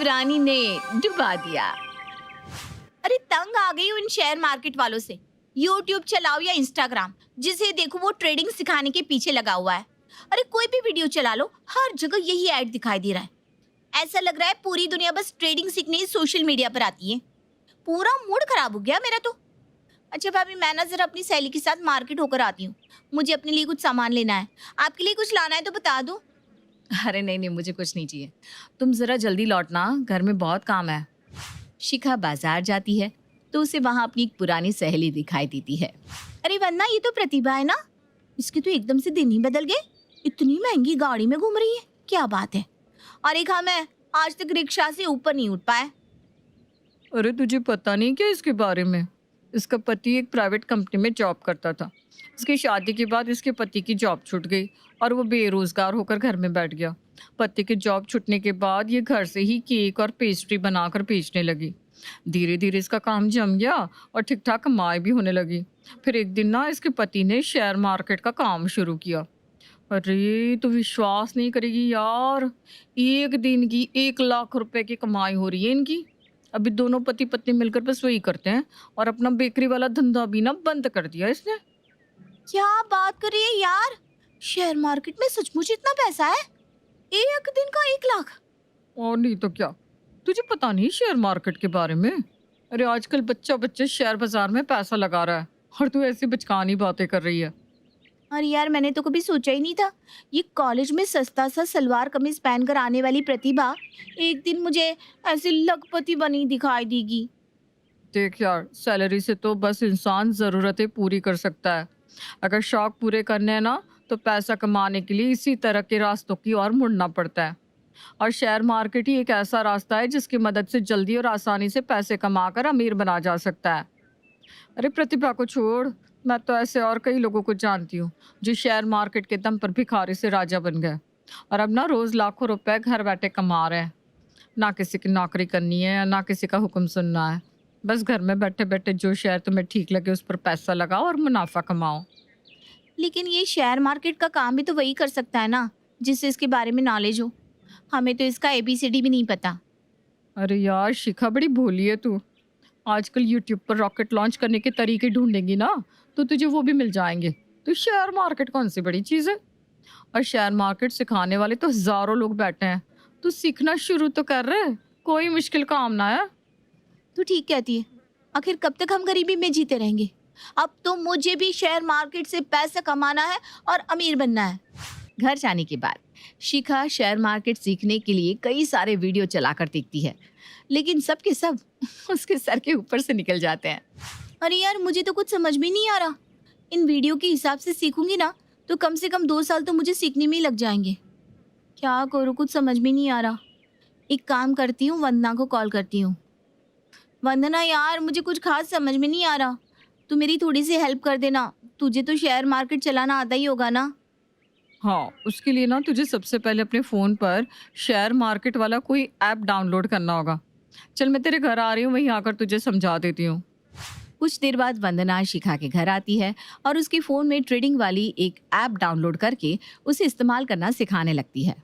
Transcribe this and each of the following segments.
शिवरानी ने डुबा दिया। अरे तंग आ गई हूँ इन शेयर मार्केट वालों से। यूट्यूब चलाओ या इंस्टाग्राम, जिसे देखो वो ट्रेडिंग सिखाने के पीछे लगा हुआ है। अरे कोई भी वीडियो चला लो, हर जगह यही ऐड दिखाई दे रहा है। ऐसा लग रहा है पूरी दुनिया बस ट्रेडिंग सीखने ही सोशल मीडिया पर आती है। पूरा मूड खराब हो गया मेरा तो। अच्छा भाभी, मैं ना जरा अपनी सहेली के साथ मार्केट होकर आती हूँ। मुझे अपने लिए कुछ सामान लेना है। आपके लिए कुछ लाना है तो बता दो। अरे नहीं नहीं, मुझे कुछ नहीं चाहिए, तुम जरा जल्दी लौटना, घर में बहुत काम है। शिखा बाजार जाती है तो उसे वहां अपनी एक पुरानी सहेली दिखाई देती है। अरे वरना ये तो प्रतिभा है ना। इसके तो एकदम से दिन ही बदल गए। इतनी महंगी गाड़ी में घूम रही है, क्या बात है। और एक हम है, आज तक रिक्शा से ऊपर नहीं उठ पाए। अरे तुझे पता नहीं क्या इसके बारे में? इसका पति एक प्राइवेट कंपनी में जॉब करता था। इसकी शादी के बाद इसके पति की जॉब छूट गई और वो बेरोजगार होकर घर में बैठ गया। पति के जॉब छूटने के बाद ये घर से ही केक और पेस्ट्री बनाकर बेचने लगी। धीरे धीरे इसका काम जम गया और ठीक ठाक कमाई भी होने लगी। फिर एक दिन ना इसके पति ने शेयर मार्केट का काम शुरू किया। अरे तो विश्वास नहीं करेगी यार, एक दिन की 1 लाख रुपए की कमाई हो रही है इनकी। अभी दोनों पति पत्नी मिलकर बस वही करते हैं और अपना बेकरी वाला धंधा भी ना बंद कर दिया इसने। क्या बात कर रही है यार, शेयर मार्केट में सचमुच इतना पैसा है? एक दिन का 1 लाख? और नहीं तो क्या, तुझे पता नहीं शेयर मार्केट के बारे में? अरे आजकल बच्चा बच्चे शेयर बाजार में पैसा लगा रहा है और तू ऐसी बचकानी बातें कर रही है। अरे यार, मैंने तो कभी सोचा ही नहीं था ये कॉलेज में सस्ता सा सलवार कमीज पहनकर आने वाली प्रतिभा एक दिन मुझे ऐसी लखपति बनी दिखाई देगी। देख यार, सैलरी से तो बस इंसान ज़रूरतें पूरी कर सकता है। अगर शौक पूरे करने हैं ना तो पैसा कमाने के लिए इसी तरह के रास्तों की ओर मुड़ना पड़ता है। और शेयर मार्केट ही एक ऐसा रास्ता है जिसकी मदद से जल्दी और आसानी से पैसे कमाकर अमीर बना जा सकता है। अरे प्रतिभा को छोड़, मैं तो ऐसे और कई लोगों को जानती हूँ जो शेयर मार्केट के दम पर भिखारी से राजा बन गए और अब ना रोज लाखों रुपए घर बैठे कमा रहे हैं। ना किसी की नौकरी करनी है ना किसी का हुक्म सुनना है, बस घर में बैठे बैठे जो शेयर तुम्हें ठीक लगे उस पर पैसा लगाओ और मुनाफा कमाओ। लेकिन ये शेयर मार्केट का काम भी तो वही कर सकता है ना, जिससे इसके बारे में नॉलेज हो। हमें तो इसका ABCD भी नहीं पता। अरे यार शिखा, बड़ी भोली है तू। आजकल यूट्यूब पर रॉकेट लॉन्च करने के तरीके ढूंढेंगी ना तो तुझे वो भी मिल जाएंगे। तो शेयर मार्केट कौन सी बड़ी चीज़ है? और शेयर मार्केट सिखाने वाले तो हजारों लोग बैठे हैं। तू सीखना शुरू तो कर रहे, कोई मुश्किल काम ना है। तू ठीक कहती है। आखिर कब तक हम गरीबी में जीते रहेंगे? अब तो मुझे भी शेयर मार्केट से पैसा कमाना है और अमीर बनना है। घर जाने के बाद शिखा शेयर मार्केट सीखने के लिए कई सारे वीडियो चलाकर देखती है, लेकिन सब के सब उसके सर के ऊपर से निकल जाते हैं। अरे यार, मुझे तो कुछ समझ में नहीं आ रहा। इन वीडियो के हिसाब से सीखूंगी ना तो कम से कम 2 साल तो मुझे सीखने में ही लग जाएंगे। क्या करूँ, कुछ समझ में नहीं आ रहा। एक काम करती हूँ, वंदना को कॉल करती हूँ। वंदना यार, मुझे कुछ खास समझ में नहीं आ रहा, तू मेरी थोड़ी सी हेल्प कर देना। तुझे तो शेयर मार्केट चलाना आता ही होगा ना। हाँ, उसके लिए ना तुझे सबसे पहले अपने फ़ोन पर शेयर मार्केट वाला कोई ऐप डाउनलोड करना होगा। चल मैं तेरे घर आ रही हूँ, वहीं आकर तुझे समझा देती हूँ। कुछ देर बाद वंदना शिखा के घर आती है और उसके फ़ोन में ट्रेडिंग वाली एक ऐप डाउनलोड करके उसे इस्तेमाल करना सिखाने लगती है।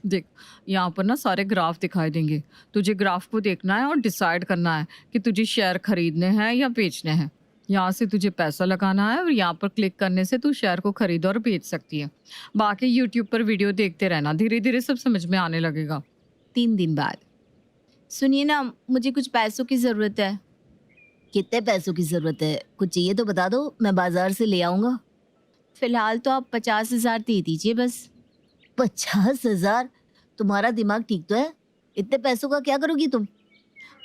देख, यहाँ पर ना सारे ग्राफ दिखाई देंगे। तुझे ग्राफ को देखना है और डिसाइड करना है कि तुझे शेयर खरीदने हैं या बेचने हैं। यहाँ से तुझे पैसा लगाना है और यहाँ पर क्लिक करने से तू शेयर को खरीद और बेच सकती है। बाकी यूट्यूब पर वीडियो देखते रहना, धीरे धीरे सब समझ में आने लगेगा। 3 दिन बाद। सुनिए ना, मुझे कुछ पैसों की ज़रूरत है। कितने पैसों की जरूरत है? कुछ चाहिए तो बता दो, मैं बाजार से ले आऊंगा। फिलहाल तो आप 50,000 दे दीजिए बस। 50,000? तुम्हारा दिमाग ठीक तो है? इतने पैसों का क्या करोगी तुम?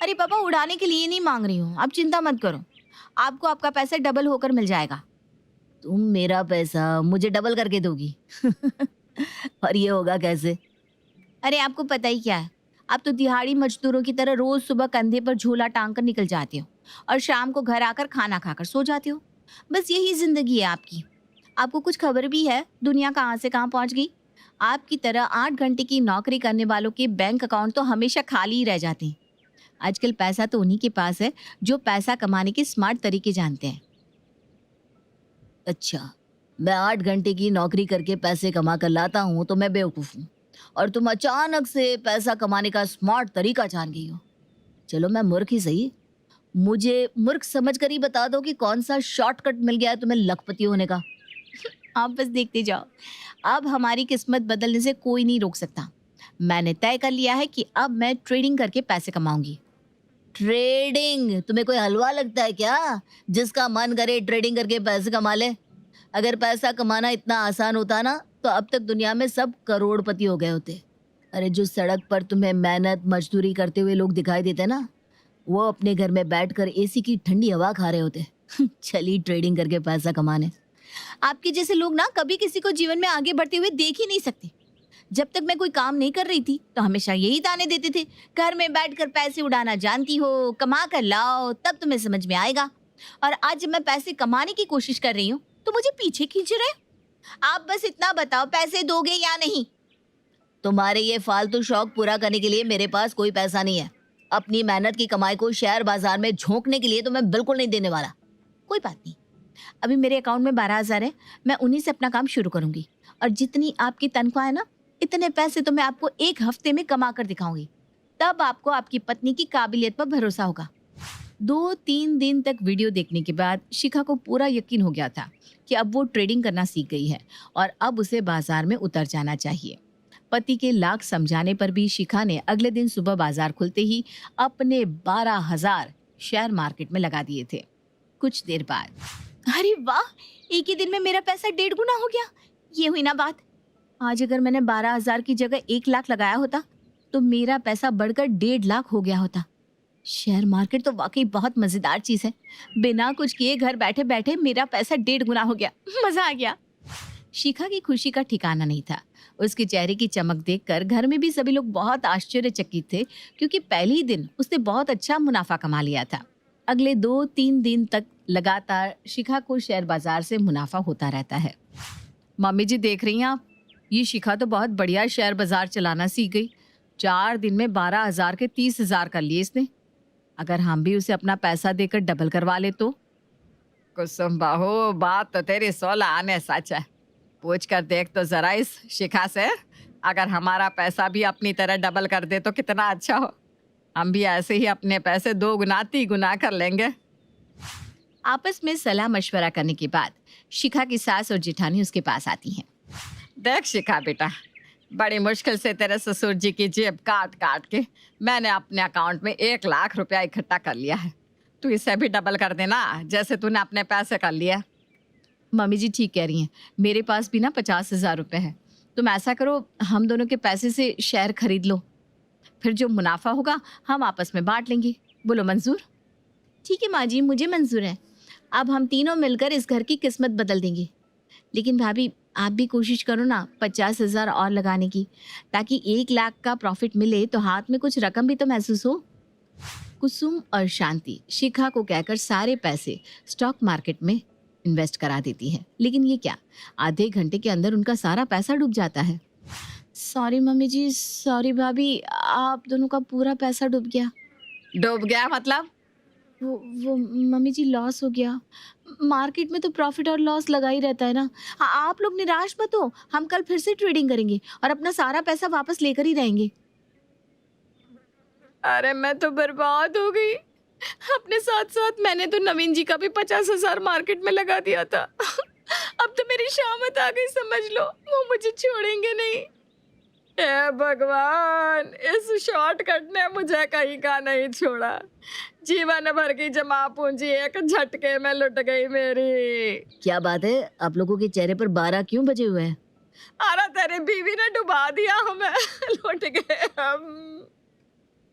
अरे पापा, उड़ाने के लिए नहीं मांग रही हूँ, आप चिंता मत करो। आपको आपका पैसा डबल होकर मिल जाएगा। तुम मेरा पैसा मुझे डबल करके दोगी? और ये होगा कैसे? अरे आपको पता ही क्या है, आप तो दिहाड़ी मजदूरों की तरह रोज सुबह कंधे पर झोला टांग कर निकल जाते हो और शाम को घर आकर खाना खाकर सो जाते हो। बस यही जिंदगी है आपकी। आपको कुछ खबर भी है दुनिया कहाँ से कहाँ पहुँच गई? आपकी तरह 8 घंटे की नौकरी करने वालों के बैंक अकाउंट तो हमेशा खाली ही रह जाते हैं। आजकल पैसा तो उन्हीं के पास है जो पैसा कमाने के स्मार्ट तरीके जानते हैं। अच्छा, मैं 8 घंटे की नौकरी करके पैसे कमा कर लाता हूँ तो मैं बेवकूफ़ हूँ, और तुम अचानक से पैसा कमाने का स्मार्ट तरीका जान गई हो। चलो मैं मूर्ख ही सही, मुझे मूर्ख समझकर ही बता दो कि कौन सा शॉर्टकट मिल गया है तुम्हें लखपति होने का। आप बस देखते जाओ, अब हमारी किस्मत बदलने से कोई नहीं रोक सकता। मैंने तय कर लिया है कि अब मैं ट्रेडिंग करके पैसे कमाऊंगी। ट्रेडिंग? तुम्हें कोई हलवा लगता है क्या जिसका मन करे ट्रेडिंग करके पैसे कमा ले? अगर पैसा कमाना इतना आसान होता ना तो अब तक दुनिया में सब करोड़पति हो गए होते। अरे जो सड़क पर तुम्हें मेहनत मजदूरी करते हुए लोग दिखाई देते ना, वो अपने घर में बैठकर एसी की ठंडी हवा खा रहे होते। चली ट्रेडिंग करके पैसा कमाने। आपके जैसे लोग ना कभी किसी को जीवन में आगे बढ़ते हुए देख ही नहीं सकते। जब तक मैं कोई काम नहीं कर रही थी तो हमेशा यही ताने देते थे, घर में बैठकर पैसे उड़ाना जानती हो, कमा कर लाओ तब तुम्हें समझ में आएगा। और आज जब मैं पैसे कमाने की कोशिश कर रही हूँ तो मुझे पीछे खींच रहे। आप बस इतना बताओ, पैसे दोगे या नहीं? तुम्हारे ये फालतू शौक पूरा करने के लिए मेरे पास कोई पैसा नहीं है। अपनी मेहनत की कमाई को शेयर बाजार में झोंकने के लिए तो मैं बिल्कुल नहीं देने वाला। कोई बात नहीं, अभी मेरे अकाउंट में 12,000 है, मैं उन्हीं से अपना काम शुरू करूंगी। और जितनी आपकी तनख्वाह है ना, इतने पैसे तो मैं आपको 1 हफ्ते में कमा कर दिखाऊंगी। तब आपको आपकी पत्नी की काबिलियत पर भरोसा होगा। 2-3 दिन तक वीडियो देखने के बाद शिखा को पूरा यकीन हो गया था कि अब वो ट्रेडिंग करना सीख गई है और अब उसे बाजार में उतर जाना चाहिए। पति के लाख समझाने पर भी शिखा ने अगले दिन सुबह बाजार खुलते ही अपने 12,000 शेयर मार्केट में लगा दिए थे। कुछ देर बाद, अरे वाह, एक ही दिन में मेरा पैसा 1.5 गुना हो गया। ये हुई ना बात। आज अगर मैंने 12,000 की जगह 1 लाख लगाया होता तो मेरा पैसा बढ़कर 1.5 लाख हो गया होता। शेयर मार्केट तो वाकई बहुत मजेदार चीज है। बिना कुछ किए घर बैठे बैठे मेरा पैसा 1.5 गुना हो गया। मजा आ गया। शिखा की खुशी का ठिकाना नहीं था। उसके चेहरे की चमक देखकर घर में भी सभी लोग बहुत आश्चर्यचकित थे, क्योंकि पहले ही दिन उसने बहुत अच्छा मुनाफा कमा लिया था। अगले 2-3 दिन तक लगातार शिखा को शेयर बाजार से मुनाफा होता रहता है। मम्मी जी देख रही हैं आप, ये शिखा तो बहुत बढ़िया शेयर बाजार चलाना सीख गई। 4 दिन में 12,000 के 30,000 कर लिए इसने। अगर हम भी उसे अपना पैसा देकर डबल करवा ले तो? कुसुम बहू, बात तो तेरी 16 आने सच है। पूछ कर देख तो जरा इस शिखा से, अगर हमारा पैसा भी अपनी तरह डबल कर दे तो कितना अच्छा हो। हम भी ऐसे ही अपने पैसे 2 गुना 3 गुना कर लेंगे। आपस में सलाह मशवरा करने के बाद शिखा की सास और जेठानी उसके पास आती हैं। देख शिखा बेटा, बड़ी मुश्किल से तेरे ससुर जी की जेब काट काट के मैंने अपने अकाउंट में 1 लाख रुपया इकट्ठा कर लिया है। तू इसे भी डबल कर देना जैसे तूने अपने पैसे कर लिया। मम्मी जी ठीक कह रही हैं, मेरे पास भी ना 50,000 रुपये है। तुम ऐसा करो, हम दोनों के पैसे से शेयर खरीद लो, फिर जो मुनाफा होगा हम आपस में बांट लेंगे। बोलो मंजूर? ठीक है माँ जी, मुझे मंजूर है। अब हम तीनों मिलकर इस घर की किस्मत बदल देंगे। लेकिन भाभी, आप भी कोशिश करो ना 50,000 और लगाने की, ताकि 1 लाख का प्रॉफिट मिले तो हाथ में कुछ रकम भी तो महसूस हो। कुसुम और शांति शिखा को कहकर सारे पैसे स्टॉक मार्केट में इन्वेस्ट करा देती है। लेकिन ये क्या, आधे घंटे के अंदर उनका सारा पैसा डूब जाता है। सॉरी मम्मी जी, सॉरी भाभी, आप दोनों का पूरा पैसा डूब गया। डूब गया मतलब? वो मम्मी जी, लॉस हो गया। मार्केट में तो प्रॉफिट और लॉस लगा ही रहता है ना। आप लोग निराश मत हो, हम कल फिर से ट्रेडिंग करेंगे और अपना सारा पैसा वापस लेकर ही रहेंगे। अरे मैं तो बर्बाद हो गई। अपने साथ साथ मैंने तो नवीन जी का भी 50,000 मार्केट में लगा दिया था। अब तो मेरी शामत आ गई, समझ लो। वो मुझे छोड़ेंगे नहीं। हे भगवान, इस शॉर्टकट ने मुझे कहीं का नहीं छोड़ा। जीवन भर की जमा पूंजी एक झटके में लुट गई मेरी। क्या बात है, आप लोगों के चेहरे पर 12 क्यों बजे हुए हैं? अरे तेरी बीवी ने डुबा दिया हमें। लुट गए हम।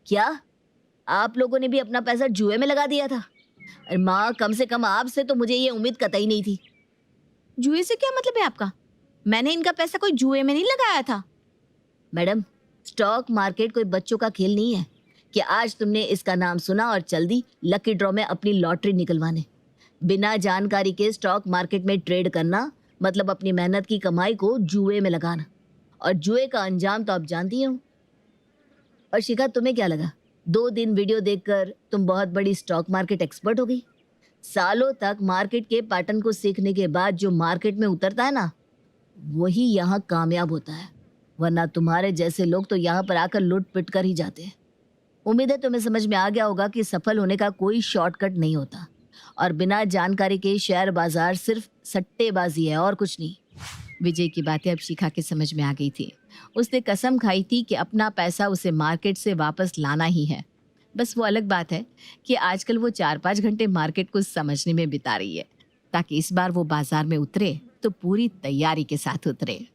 क्या आप लोगों ने भी अपना पैसा जुए में लगा दिया था? अरे माँ, कम से कम आपसे तो मुझे ये उम्मीद कतई नहीं थी। जुए से क्या मतलब है आपका? मैंने इनका पैसा कोई जुए में नहीं लगाया था। मैडम, स्टॉक मार्केट कोई बच्चों का खेल नहीं है कि आज तुमने इसका नाम सुना और चल दी लकी ड्रॉ में अपनी लॉटरी निकलवाने। बिना जानकारी के स्टॉक मार्केट में ट्रेड करना मतलब अपनी मेहनत की कमाई को जुए में लगाना, और जुए का अंजाम तो आप जानती हो। और शिखा, तुम्हें क्या लगा 2 दिन वीडियो देखकर तुम बहुत बड़ी स्टॉक मार्केट एक्सपर्ट हो गई? सालों तक मार्केट के पैटर्न को सीखने के बाद जो मार्केट में उतरता है ना, वही यहाँ कामयाब होता है। वरना तुम्हारे जैसे लोग तो यहाँ पर आकर लूट पिट कर ही जाते हैं। उम्मीद है तुम्हें समझ में आ गया होगा कि सफल होने का कोई शॉर्टकट नहीं होता और बिना जानकारी के शेयर बाजार सिर्फ सट्टेबाजी है और कुछ नहीं। विजय की बातें अब शिखा के समझ में आ गई थी। उसने कसम खाई थी कि अपना पैसा उसे मार्केट से वापस लाना ही है। बस वो अलग बात है कि आजकल वो 4-5 घंटे मार्केट को समझने में बिता रही है, ताकि इस बार वो बाजार में उतरे तो पूरी तैयारी के साथ उतरे।